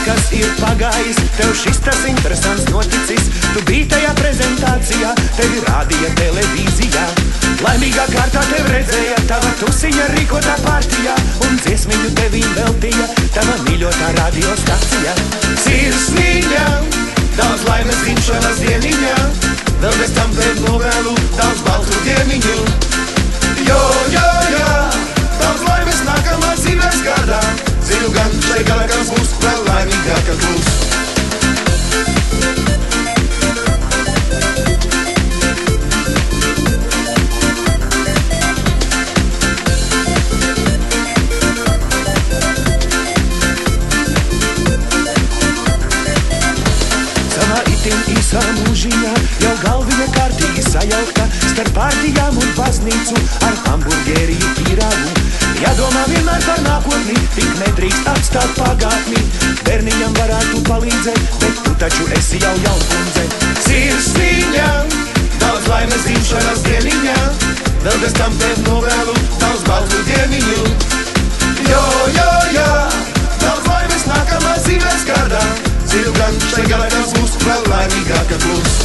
Kas ir pagājis, tev šis tas interesants noticis. Tu biji tajā prezentācijā, tevi rādīja televīzijā. Laimīgā kārtā tev redzēja tava tusiņa rīkotā partijā, un dziesmiņu tevīm veltīja tava mīļotā radiostacija. Sirsniņā, daudz laimes dzimšanas dieniņā, vēl bez tam tev novēlu daudz baltu dieniņu. Jo, daudz laimes nākamā dzīves gadā, zinu gan šai galā, kas būs vēl laimīgāka kļūs. Savā itin īsā mūžiņā jau galviņa kārtīgi sajaukta starp pārtījām un baznīcu ar hamburgeriju pīrāgu. Jādomā vienmēr par nākotni, tik nedrīkst atstāt pagātni. Bērniņam varētu palīdzēt, bet tu taču esi jau jaunkundze. Sirsniņā, daudz laimes dzimšanas dieniņā, vēl bez tam tev novēlu daudz baltu dieniņu. Jo, daudz laimes nākamā dzīves gadā, zinu gan šai galā, kas būs vēl laimīgāka kļūs.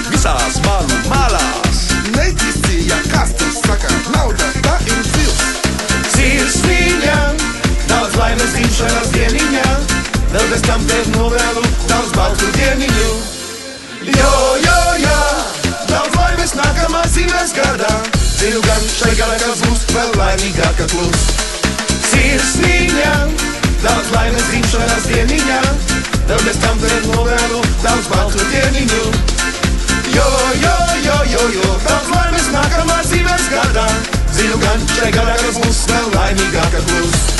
Visās manu malās neķisī, ja kas tur saka, nauda tā ir zils. Sirsniņā, daudz laimes dzimšanas dieniņā, vēl bez tam tev novēlu daudz baltu dieniņu. Jo, daudz laimes nākamā dzīves gadā, zinu gan šai galā, kas būs vēl laimīgāka kļūs. Sirsniņā, daudz laimes dzimšanas dieniņā, vēl bez tam tev novēlu daudz baltu dieniņu. Jo, daudz laimes nākamā dzīves gadā, zinu gan šai galā, kas būs vēl laimīgāka kļūs.